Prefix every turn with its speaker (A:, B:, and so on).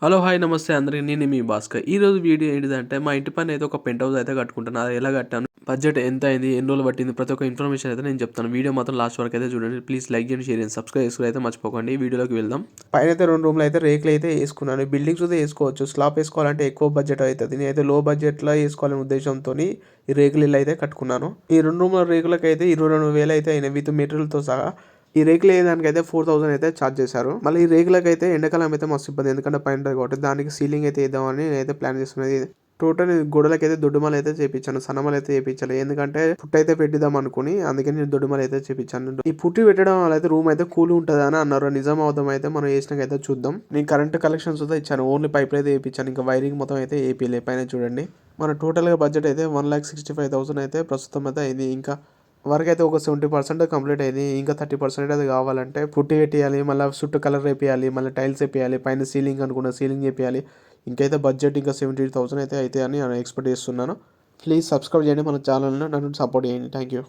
A: Hello hi నమస్తే అందరికి, నేను మీ భాస్కర్. ఈ రోజు వీడియో ఏంటిదంటే మా ఇంటి పైన అయితే ఒక పెంట్ హౌస్ అయితే కట్టుకుంటాను. అది ఎలా కట్టాను, బడ్జెట్ ఎంత అయింది, ఎన్ని రోజులు పట్టింది, ప్రతి ఒక్క ఇన్ఫర్మేషన్ అయితే నేను చెప్తాను. వీడియో మాత్రం లాస్ట్ వరకు అయితే చూడండి. ప్లీజ్ లైక్ చేయండి, షేర్ చేయండి, సబ్స్క్రైబ్ చేసుకోవాలి అయితే మర్చిపోకండి. వీడియోలోకి వెళ్దాం. పైన అయితే 2 రూమ్లు అయితే రేకులు అయితే వేసుకున్నాను. బిల్డింగ్స్ అయితే వేసుకోవచ్చు. స్లాబ్ వేసుకోవాలంటే ఎక్కువ బడ్జెట్ అవుతుంది. నేనైతే లో బడ్జెట్లో వేసుకోవాలనే ఉద్దేశంతో ఈ రేకులు ఇల్లు అయితే కట్టుకున్నాను. ఈ 2 రూమ్ల రేకులకి అయితే 22,000 అయితే అయినాయి విత్ మెటీరియల్తో సహా. ఈ రేకులు వేయడానికి అయితే 4,000 అయితే ఛార్జ్ చేశారు. మళ్ళీ ఈ రేకులకి అయితే ఎండాకాలం అయితే మస్తు ఇబ్బంది, ఎందుకంటే పైన కాబట్టి దానికి సీలింగ్ అయితే వేద్దామని నేనైతే ప్లాన్ చేస్తున్నది. టోటల్ గోడలకి అయితే దొడ్డుమల అయితే చేపించాను, సన్నమల అయితే చేపించాలి. ఎందుకంటే పుట్టి అయితే పెట్టిద్దాం అనుకుని, అందుకని నేను దొడ్డుమల అయితే చేపించాను. ఈ పుట్టి పెట్టడం వల్ల అయితే రూమ్ అయితే కూల్ ఉంటుంది అని అన్నారు. నిజం అవుతాం అయితే మనం వేసినాకైతే చూద్దాం. నేను కరెంట్ కలెక్షన్స్ అయితే ఇచ్చాను, ఓన్లీ పైపులు అయితే వేయించాను, ఇంకా వైరింగ్ మొత్తం అయితే ఏపీలే. పైన చూడండి, మన టోటల్గా బడ్జెట్ అయితే 1,65,000 అయితే ప్రస్తుతం అయితే అయింది. ఇంకా వర్క్ అయితే ఒక 70% కంప్లీట్ అయింది. ఇంకా 30% అది కావాలంటే పుట్టి పెట్టేయాలి, మళ్ళీ చుట్టూ కలర్ వేపియాలి, మళ్ళీ టైల్స్ వేపియాలి, పైన సీలింగ్ అనుకున్న సీలింగ్ వేపియాలి. ఇంకైతే బడ్జెట్ ఇంకా 70,000 అయితే అని నేను ఎక్స్పెక్ట్ చేస్తున్నాను. ప్లీజ్ సబ్స్క్రైబ్ చేయండి మన ఛానల్ని, నన్ను సపోర్ట్ చేయండి. Thank you.